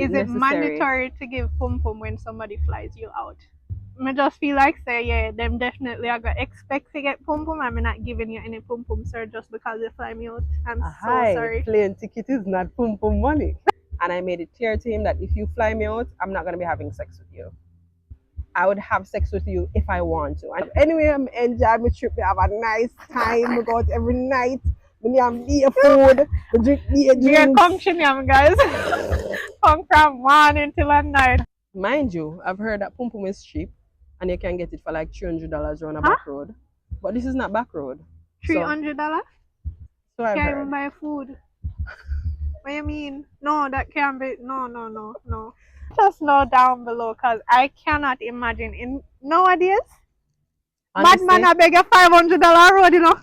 Is it necessary. mandatory to give pum pum when somebody flies you out? I just feel like say yeah, them definitely I got expect to get pum pum. I'm not giving you any pum pum, sir, just because you fly me out. I'm so Hi, sorry. plane ticket is not pum pum money. And I made it clear to him that if you fly me out, I'm not gonna be having sex with you. I would have sex with you if I want to. And anyway, I'm enjoying my trip. We have a nice time. We go out every night. We have beer food. We drink beer Beer drinks. come chinyam, guys. Come from morning till at night. Mind you, I've heard that pum pum is cheap and you can get it for like $300 on a Huh? back road. But this is not back road. So $300? so I've Can't even heard. buy food. What you mean? No, that can't be. No, no, no, no. Just know down below, cause I cannot imagine in nowadays. Madman, Honestly, I beg you $500 road, you know.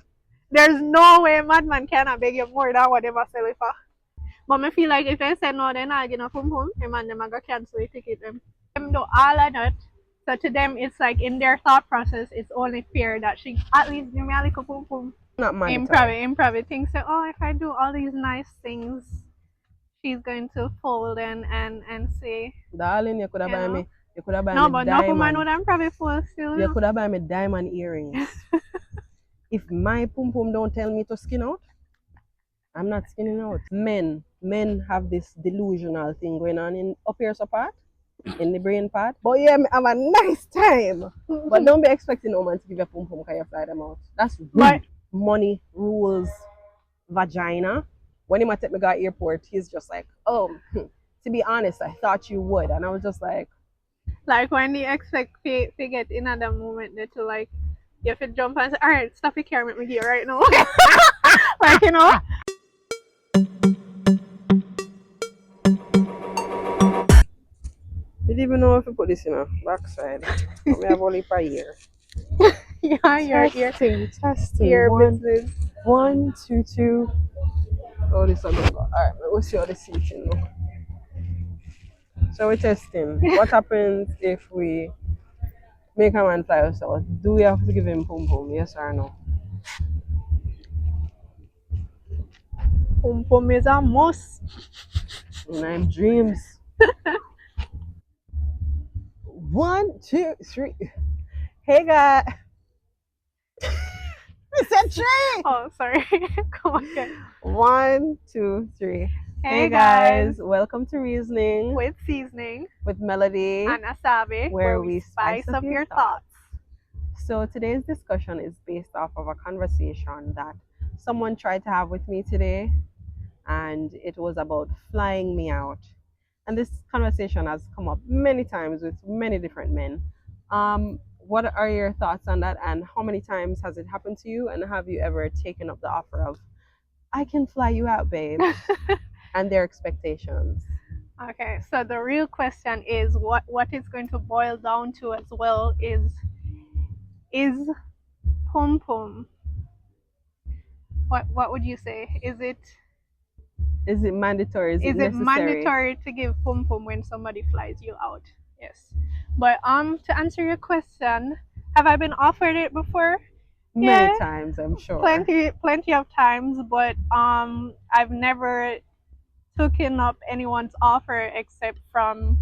There's no way madman cannot beg you more than what they must sell it for. But I feel like if I say no, then I get no pum pum, the man them I go cancel the ticket them. Them do all of that. So to them, it's like in their thought process, it's only fair that she at least give me a little pum pum. not mandatory. In private thinks that oh, if I do all these nice things, she's going to fold and say, Darling, you could have you buy know. me. You could have buy No, me but no woman diamond. know them probably full still, you You know. could have buy me diamond earrings. If my pum pum don't tell me to skin out, I'm not skinning out. Men have this delusional thing going on in up here so part, in the brain part. But yeah, me have a nice time. But don't be expecting no man to give you a pum pum because you fly them out. That's But rude. Money rules vagina. When he might take me to airport, he's just like, oh, to be honest, I thought you would. And I was just like, like when you expect to get in at that moment that to like you have to jump and say, alright, stop your camera with me here right now. Like you know. didn't even know if you put this in a backside. But me have only for a year. Yeah, your Testing. your business. One, two, two. Oh, this one. Alright, we'll see how this season look. So we're testing. What happens if we make a man fly us out? Do we have to give him pum pum? Yes or no? Pum pum is a must. Nine dreams. One, two, three. Hey guys. I said three. Oh sorry. Come again. One, two, three. Hey guys, Welcome to Reasoning with seasoning with Melody, and asabi where where we we spice spice up up your your thoughts. thoughts. So today's discussion is based off of a conversation that someone tried to have with me today, and it was about flying me out. And this conversation has come up many times with many different men. What are your thoughts on that, and how many times has it happened to you? And have you ever taken up the offer of, I can fly you out, babe, and their expectations? Okay, so the real question is what it's going to boil down to as well is pum pum. What would you say? Is it mandatory? Is it is it necessary? mandatory to give pum pum when somebody flies you out? Yes. But to answer your question, have I been offered it before? Many Yeah, times, I'm sure. plenty of times, but I've never taken up anyone's offer except from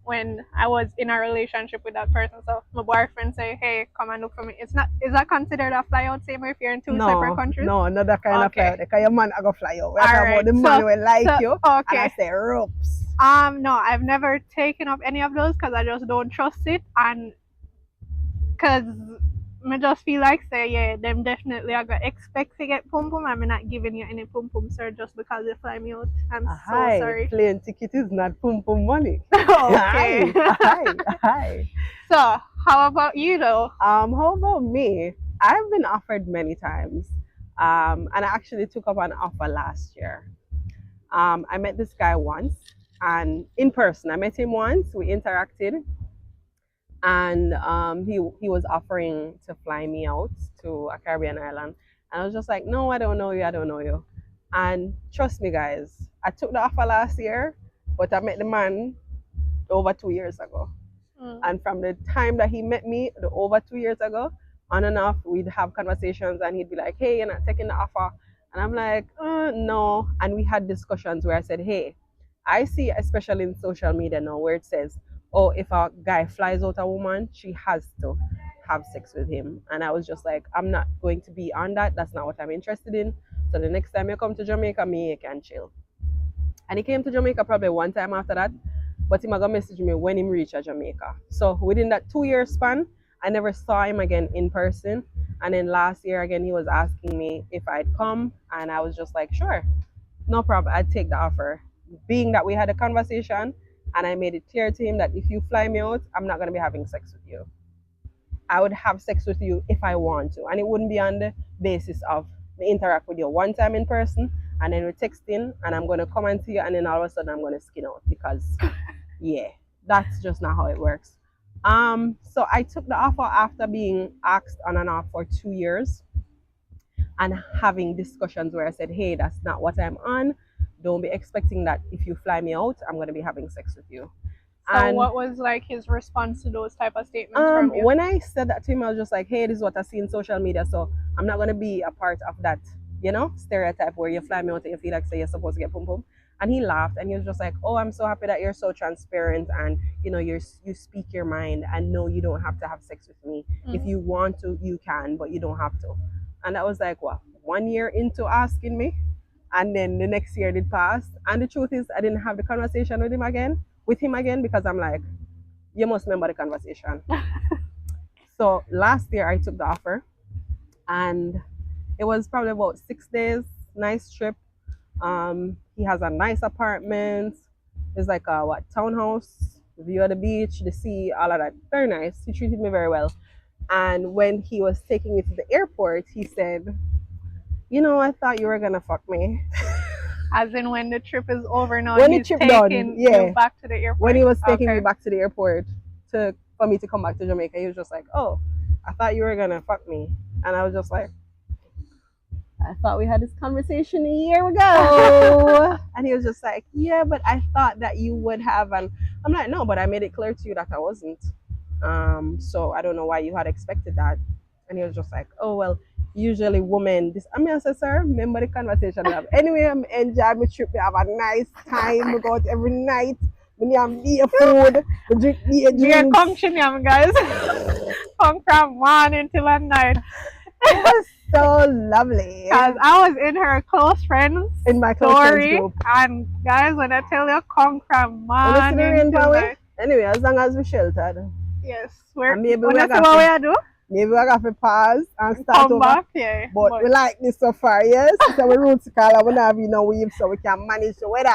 when I was in a relationship with that person. So my boyfriend say, "Hey, come and look for me." It's not. Is that considered a fly out same if you're in two separate No, countries? no, not that kind of fly Okay. out. Because your man I go fly out. We're All talking about right. the man will like So you, and I okay. say ropes. No, I've never taken up any of those because I just don't trust it, and because I just feel like say yeah, them definitely I got expect to get pum pum. I'm not giving you any pum pum, sir, just because you fly me out. I'm so Hi, sorry. plane ticket is not pum pum money. Okay. Hi. So, how about you though? How about me? I've been offered many times. And I actually took up an offer last year. I met this guy once and in person. I met him once, we interacted, and he was offering to fly me out to a Caribbean island. And I was just like, no, I don't know you, I don't know you. And trust me, guys, I took the offer last year, but I met the man over 2 years ago. Mm. And from the time that he met me, the over 2 years ago, on and off, we'd have conversations, and he'd be like, hey, you're not taking the offer. And I'm like, no. And we had discussions where I said, hey, I see, especially in social media now, where it says, "Oh, if a guy flies out a woman, she has to have sex with him." And I was just like, "I'm not going to be on that. That's not what I'm interested in." So the next time you come to Jamaica, me you can chill. And he came to Jamaica probably one time after that, but he gonna message me when he reached Jamaica. So within that 2 year span, I never saw him again in person. And then last year again, he was asking me if I'd come, and I was just like, sure, no problem, I'd take the offer. Being that we had a conversation, and I made it clear to him that if you fly me out, I'm not gonna be having sex with you. I would have sex with you if I want to, and it wouldn't be on the basis of me interact with you one time in person, and then we're texting, and I'm gonna come and see you, and then all of a sudden I'm gonna skin out because, yeah, that's just not how it works. So I took the offer after being asked on and off for 2 years and having discussions where I said, hey, that's not what I'm on. Don't be expecting that if you fly me out, I'm gonna be having sex with you. So And what was like his response to those type of statements from you? when I said that to him, I was just like, hey, this is what I see in social media, so I'm not gonna be a part of that, stereotype where you fly me out and you feel like say you're supposed to get pum pum. And he laughed and he was just like, oh, I'm so happy that you're so transparent and you speak your mind and no, you don't have to have sex with me. If you want to, you can, but you don't have to. And that was like what, 1 year into asking me, and then the next year did pass. And the truth is, I didn't have the conversation with him again because I'm like, you must remember the conversation. So last year I took the offer, and it was probably about 6 days. Nice trip. He has a nice apartment. It's like a townhouse, view of the beach, the sea, all of that. Very nice. He treated me very well. And when he was taking me to the airport, he said, I thought you were gonna fuck me. As in when the trip is over now, When the he's trip taking done, yeah. you back to the airport. When he was taking Okay. me back to the airport for me to come back to Jamaica, he was just like, oh, I thought you were gonna fuck me. And I was just like, I thought we had this conversation a year ago. And he was just like, yeah, but I thought that you would have. And I'm like, no, but I made it clear to you that I wasn't. So I don't know why you had expected that. And he was just like, oh, well, usually women, this, I said, sir, remember the conversation we have. Anyway, I'm enjoying my trip. We have a nice time. We go out every night. We have beer food. We drink beer Beer drinks. Kongshiniam, guys. Come from morning till at night. It was so lovely. Because I was in her close friends In my close friends story, group. and guys, when I tell you, come from Honestly, the morning rain till power. night. Anyway, as long as we sheltered, Yes, we're. and maybe we Wanna are see what we are do? maybe we have to pause and start Come over. back, yeah. But we like this so far, yes. So we roots color, we not have no weave, so we can manage the weather.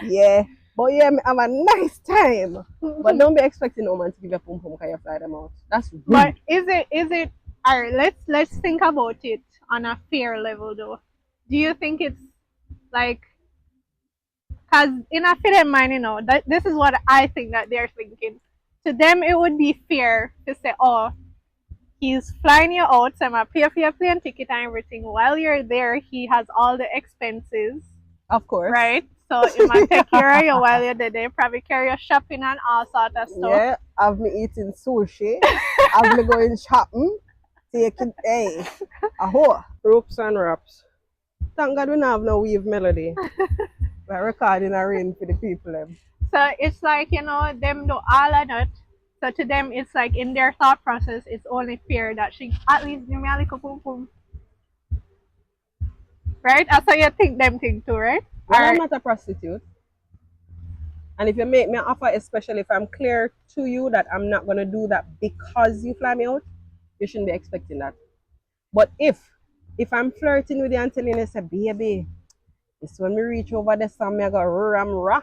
Yeah. But yeah, me have a nice time. But don't be expecting no man to give you a pum pum because you fly them out. That's rude. But is it alright, let's think about it on a fair level though. Do you think it's like, because in a film mind, that this is what I think that they're thinking. To them it would be fair to say, oh, he's flying you out, so I'm gonna pay for your plane ticket and everything. While you're there, he has all the expenses. Of course. Right? So it might take care of you while you're there. They probably carry you shopping and all sort of stuff. Yeah, have me eating sushi, have me going shopping, taking, hey, aho, ropes and wraps. Thank God we don't have no weave melody. We're recording a rain for the people. So it's like, them do all of that. So to them, it's like in their thought process, it's only fair that she at least give me a little pum pum. Right? That's how you think them think too, right? Well, I'm not a prostitute. And if you make me an offer, especially if I'm clear to you that I'm not going to do that because you fly me out, you shouldn't be expecting that. But if I'm flirting with you and telling you, say, baby, it's when we reach over the sun, I go ram rah.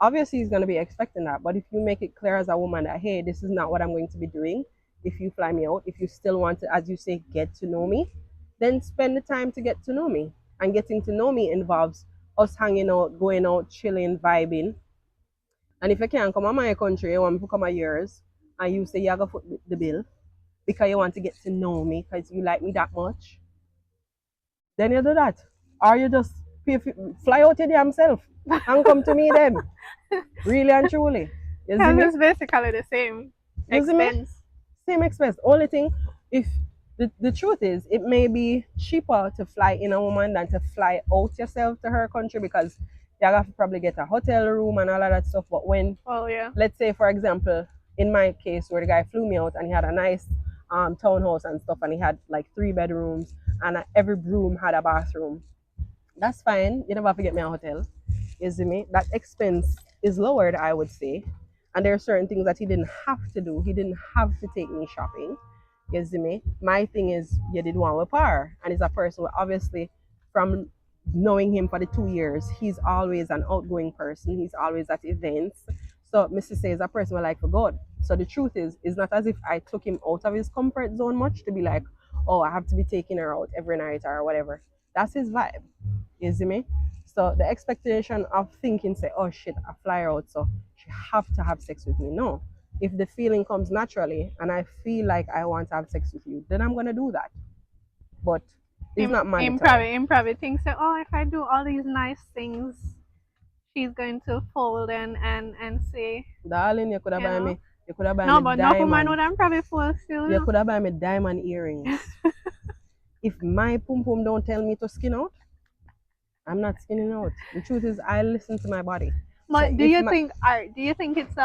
Obviously, he's going to be expecting that. But if you make it clear as a woman that, hey, this is not what I'm going to be doing, if you fly me out, if you still want to, as you say, get to know me, then spend the time to get to know me. And getting to know me involves us hanging out, going out, chilling, vibing. And if you can't come to my country, you want to come to yours, and you say you have to foot the bill because you want to get to know me because you like me that much, then you do that. Or you just fly out your damn self and come to me then. Really and truly. You see me? It's basically the same You see me? expense. Same expense. Only thing, if the truth is, it may be cheaper to fly in a woman than to fly out yourself to her country because you have to probably get a hotel room and all of that stuff. But when, Well, yeah. let's say, for example, in my case, where the guy flew me out and he had a nice townhouse and stuff, and he had like 3 bedrooms, and every room had a bathroom. That's fine. You never have to get me a hotel. You see me? That expense is lowered, I would say. And there are certain things that he didn't have to do. He didn't have to take me shopping. You see me? My thing is, you did one with power. And he's a person who obviously, from knowing him for the 2 years, he's always an outgoing person. He's always at events. So Mr. Say is a person we like for God. So the truth is, it's not as if I took him out of his comfort zone much to be like, oh, I have to be taking her out every night or whatever. That's his vibe. You see me? So the expectation of thinking, say, oh shit, I fly her out, so she have to have sex with me. No. If the feeling comes naturally and I feel like I want to have sex with you, then I'm gonna do that. But it's not mandatory. Him probably thinks that, oh, if I do all these nice things, she's going to fold and say, Darling, you could have you buy know. me, you could have buy No, me but no woman diamond. would I'm probably fold still, You could have buy me diamond earrings. If my pum pum don't tell me to skin out, I'm not skinning out. The truth is, I listen to my body. But So do if you my think it's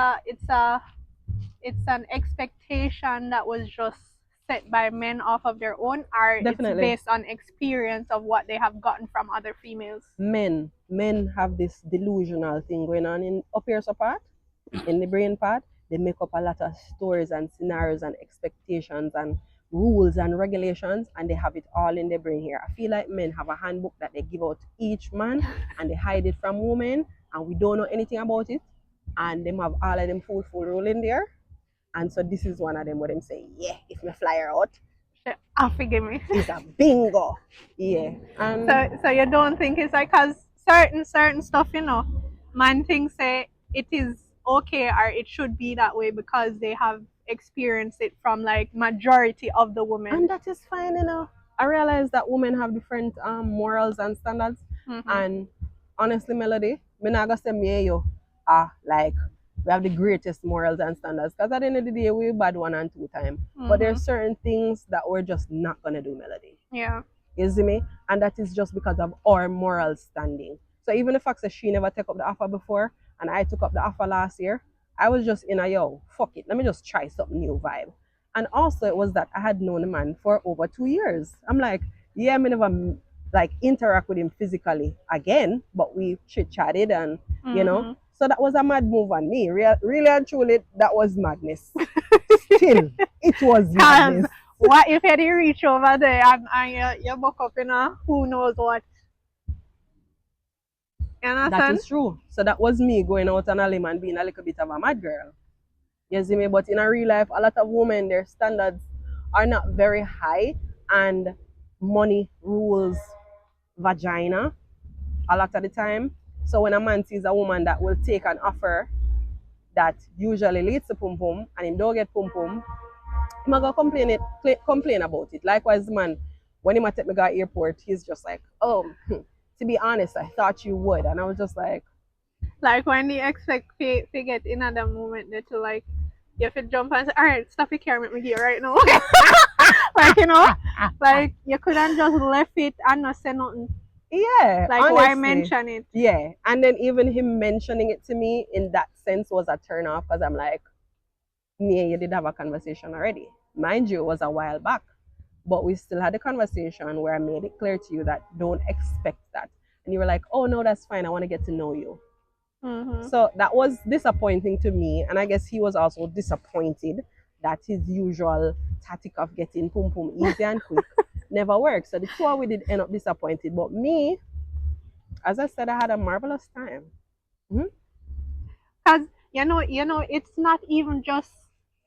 an expectation that was just set by men off of their own, or it's definitely based on experience of what they have gotten from other females? men have this delusional thing going on in up here so part, in the brain part. They make up a lot of stories and scenarios and expectations and rules and regulations, and they have it all in their brain here. I feel like men have a handbook that they give out to each man, and they hide it from women, and we don't know anything about it. And them have all of them full rule in there. And so this is one of them where them say, yeah, if me fly her out, Forgive me. it's a bingo. Yeah. And So you don't think it's like, cause certain stuff, man thinks say it is okay or it should be that way because they have experienced it from like majority of the women. and that is fine. I realize that women have different morals and standards. Mm-hmm. And honestly, Melody, me not gonna say me and you like we have the greatest morals and standards. Because at the end of the day, we bad 1 and 2 times. But there's certain things that we're just not gonna do, Melody. Yeah. You see me? And that is just because of our moral standing. So even the fact that she never took up the offer before and I took up the offer last year, I was just in a yo, fuck it, let me just try something new vibe. And also it was that I had known the man for over 2 years. I'm like, yeah, I never like interact with him physically again, but we chit chatted and you know. So that was a mad move on me. Really and truly, that was madness. Still, it was madness. What if you didn't reach over there and you buck up in a who knows what? You understand? That is true. So that was me going out on a limb and being a little bit of a mad girl. You see me? But in a real life, a lot of women, their standards are not very high, and money rules vagina a lot of the time. So when a man sees a woman that will take an offer that usually leads to pum pum and him don't get pum pum, I'm gonna complain about it. Likewise, man, when he take me to airport, he's just like, oh, to be honest, I thought you would. And I was just like when they expect to get in at that moment, they to like, you have to jump and say, all right, stop your camera with me here right now. Like you couldn't just left it and not say nothing. Yeah. Like honestly, why mention it? Yeah. And then even him mentioning it to me in that sense was a turn off because I'm like, me and you did have a conversation already. Mind you, it was a while back. But we still had a conversation where I made it clear to you that don't expect that. And you were like, oh no, that's fine. I want to get to know you. So that was disappointing to me. And I guess he was also disappointed that his usual tactic of getting pum pum easy and quick never worked. So the two of we did end up disappointed. But me, as I said, I had a marvelous time. Because it's not even just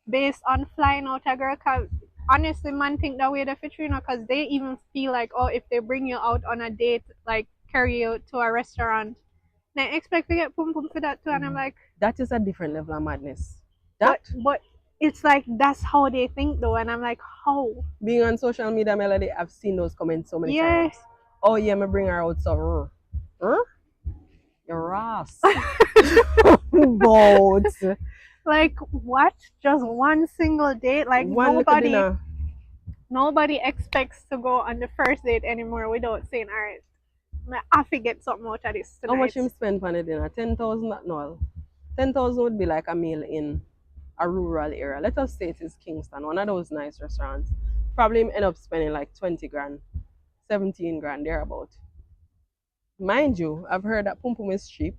based on flying out a girl. Cause honestly, man think that way the future, because they even feel like, oh, if they bring you out on a date, like carry you to a restaurant, they expect to get pum pum for that too. And I'm like, that is a different level of madness. But it's like that's how they think though, and I'm like, how? Being on social media, Melody, I've seen those comments so many times. Oh yeah, me bring her out so your ass. But like what? Just one single date? Like nobody expects to go on the first date anymore without saying, all right, I have to get something out of this How much tonight. him spend on the dinner? 10,000 at no. 10,000 would be like a meal in a rural area. Let us say it is Kingston, one of those nice restaurants. Probably him end up spending like 20 grand, 17 grand, thereabout. Mind you, I've heard that Pum Pum is cheap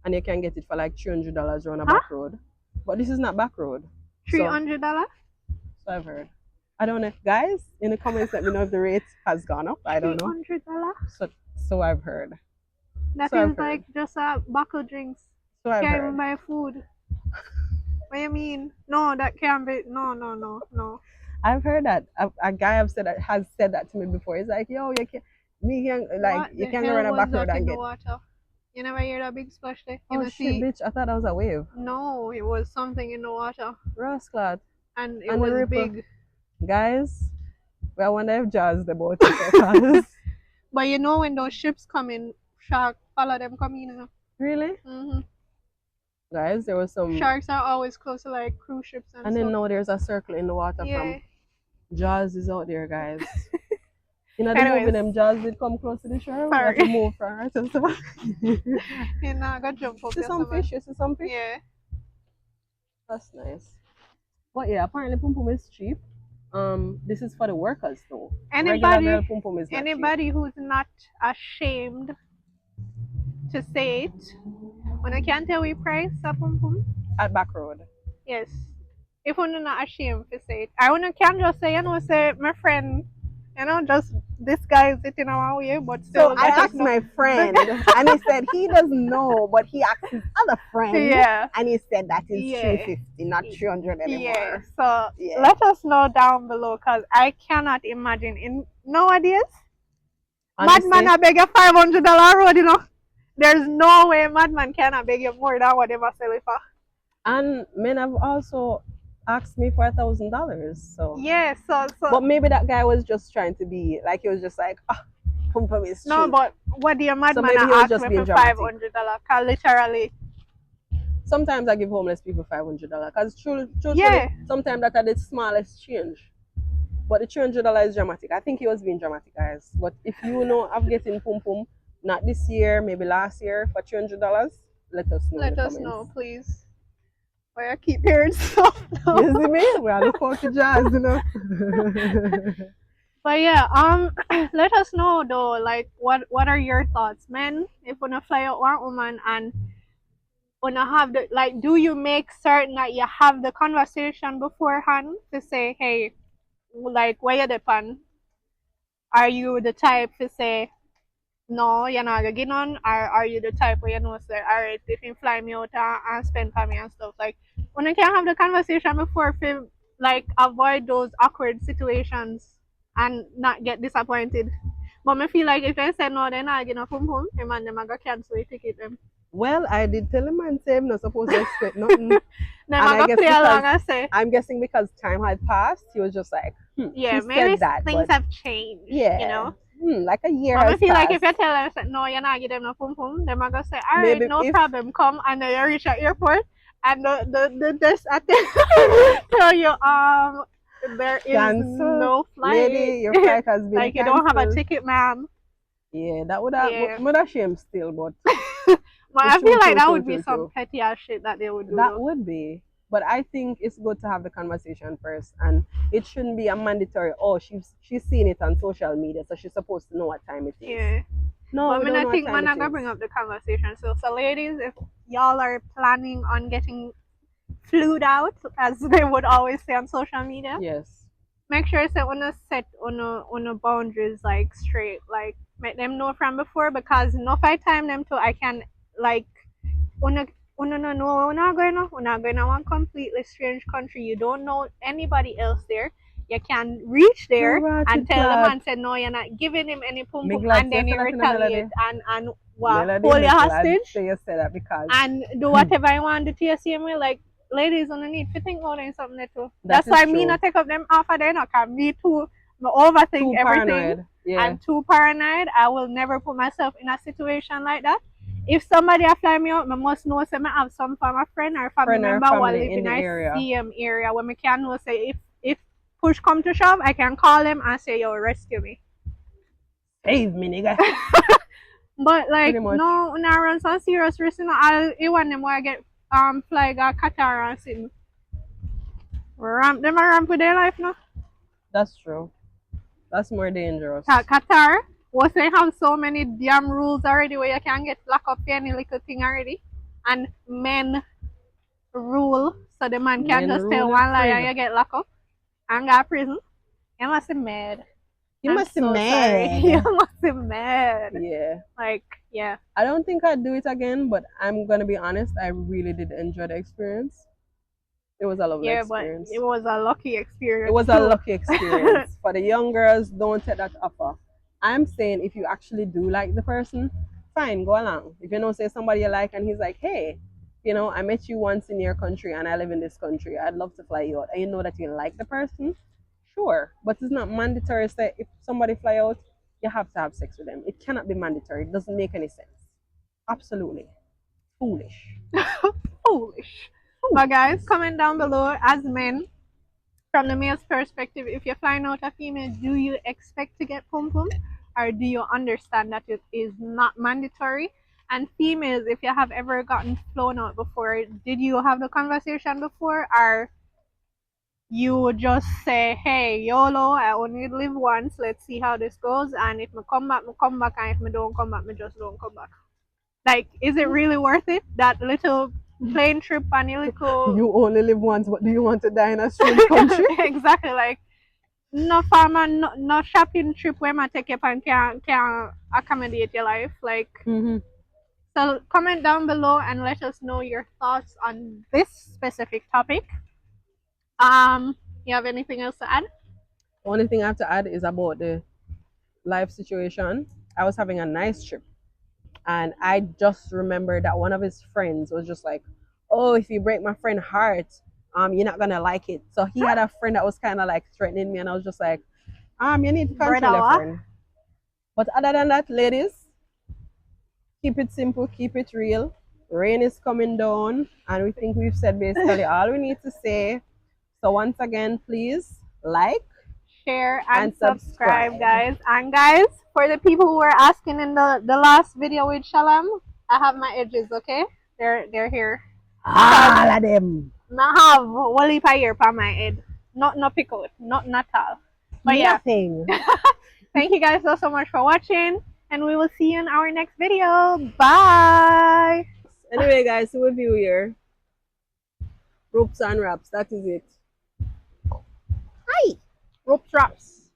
and you can get it for like $300 on a Huh? back road. But this is not back road. So $300? I've heard. I don't know if guys in the comments let me know if the rate has gone up. I don't know. $300? So I've heard. That So I've is heard. like just a buckle drinks. So I've Can't heard. even buy food. What do you mean? No, that can't be. No. I've heard that a guy has said that to me before. He's like, yo, you What you the can go hell around a was back road that in and the get. water? You never hear that big splash there? You Oh know, shit, see? bitch! I thought that was a wave. No, it was something in the water. Rascal. And it And the was ripple. big. Guys, I wonder if Jazz the boat because But you know when those ships come in, shark follow them come in. You know? really, guys, there was some. Sharks are always close to like cruise ships and And then stuff. now there's a circle in the water Yeah. from Jaws is out there, guys. You know the movie Anyways. them Jaws did come close to the shore. We Sorry. have to move from right and stuff. You know, I got jump up See there some somewhere. fish, you see some fish? Yeah. That's nice. But yeah, apparently Pum Pum is cheap. This is for the workers though. Regular girl Pum Pum is not cheap. Anybody who's not ashamed to say it, when I can't tell we price a pum pum, At back road. yes. If you're not ashamed to say it, I wanna can just say, say my friend, just this guy is sitting our way, but still. So I asked my friend, and he said he doesn't know, but he asked his other friend, Yeah. and he said that is Yeah. 350, not 300 anymore. Yeah. So Yeah. let us know down below, cause I cannot imagine in nowadays. Honestly, Madman I beg you $500 road, There's no way madman cannot beg you more than what they must sell it for. and men have also asked me for $1,000. So Yeah, so but maybe that guy was just trying to be like he was just like, Pum Pum is cheap. no, but what the madman maybe he was asked just me being for dramatic. $500? Cause literally, Sometimes I give homeless people $500 because truly, Yeah. sometimes that are the smallest change. But the $300 is dramatic. I think he was being dramatic, guys. But if you know I'm getting Pum Pum, not this year, maybe last year for $300, let us know. let us know, please. Why I keep hearing stuff now. You see me? We are the funky jazz, But yeah, let us know though, like what are your thoughts, men? If wanna fly out one woman and wanna have the like, do you make certain that you have the conversation beforehand to say, hey, like where you depend? Are you the type to say no, you're not gonna get on, or are you the type where say, alright, if you fly me out and spend for me and stuff, like when I can have the conversation before to like avoid those awkward situations and not get disappointed. But I feel like if I say no, then I get a pum pum, the man them I go cancel the ticket them. Well, I did tell him and say I'm not supposed to expect nothing. Then And I I go guess play because- along and say, I'm guessing because time had passed, he was just like, yeah, she maybe said that, things but have changed. yeah, You know? like a year But I has feel like passed. if you tell them say, no, you're not give them no pum pum, then I go say, alright, Maybe no if- problem, come, and then you reach at airport and the desk attendant tell you there is Cancel. no flight. Lady, your flight has been Like you don't have a cancelled. ticket, ma'am. Yeah, that would have Yeah. would have shame still, but But I feel like that would true, be some true. petty ass shit that they would do. that would be. But I think it's good to have the conversation first, and it shouldn't be a mandatory. Oh, she's seen it on social media, so she's supposed to know what time it is. Yeah. No, But we I mean, don't I know think what man, time I'm it gonna is. bring up the conversation. So ladies, if y'all are planning on getting flued out, as they would always say on social media, Yes. make sure that when set on a boundaries like straight, like make them know from before, because if I time them to I can like una no we're not going to one completely strange country. You don't know anybody else there. You can reach there You're and right, tell them glad. and say no, you're not giving him any pum Me pum, glad and then you you said that in the retaliate and what Melody, hold me you glad hostage say you said that because and do whatever you want to do to your same way. Like ladies on the need to think about it something too. That That's why is me true. not take up them off of them, cause me too me overthink too everything. paranoid. Yeah. I'm too paranoid. I will never put myself in a situation like that. If somebody a fly me out, I must know say I have some form of friend or family Friend or member who family live in in the a area. CM area where I can know say if push come to shove, I can call them and say, yo, rescue me. Save me, nigga. But like pretty much. no now run some serious risk, you know, I want them where I get fly go Qatar and sit ramp them a ramp with their life now. That's true. That's more dangerous. Qatar was they have so many damn rules already where you can get locked up for any little thing already. And men rule so the man can Men just tell rule one lie afraid. and you get locked up and go to prison. You must be mad. You I'm must be so sorry. mad. You must be mad. Yeah. Like, yeah. I don't think I'd do it again, but I'm gonna be honest, I really did enjoy the experience. It was a lovely Yeah, but experience. it was a lucky experience. It was a too. lucky experience. For the young girls, don't take that offer. I'm saying if you actually do like the person, fine, go along. If you know, say somebody you like and he's like, hey, you know, I met you once in your country and I live in this country. I'd love to fly you out. And you know that you like the person, sure. But it's not mandatory that if somebody fly out, you have to have sex with them. It cannot be mandatory. It doesn't make any sense. Absolutely. Foolish. Foolish. But guys, comment down below as men, from the male's perspective, if you're flying out a female, do you expect to get pum pum? Or do you understand that it is not mandatory? And females, if you have ever gotten flown out before, did you have the conversation before? Or you would just say, hey, YOLO, I only live once, let's see how this goes. And if I come back, I come back. And if I don't come back, I just don't come back. Like, is it really worth it? That little plane trip and a little You only live once, but do you want to die in a strange country? exactly, like no farmer, no shopping trip where I take up and can accommodate your life. Like, Mm-hmm. so comment down below and let us know your thoughts on this specific topic. You have anything else to add? Only thing I have to add is about the life situation. I was having a nice trip, and I just remembered that one of his friends was just like, "Oh, if you break my friend heart, you're not gonna like it." So he had a friend that was kind of like threatening me, and I was just like, you need to control your Brother, friend. But other than that, ladies, keep it simple, keep it real. Rain is coming down, and we think we've said basically all we need to say. So once again, please like share and and subscribe, subscribe. guys. And guys, for the people who were asking in the last video with Shalom, I have my edges, okay? They're here. All of them. I have one leap a year on my head. Not no pickle, not all. But yeah, Nothing. thank you guys so much for watching, and we will see you in our next video. Bye. Anyway, guys, so with you here. Ropes and wraps, that is it. Rope drops.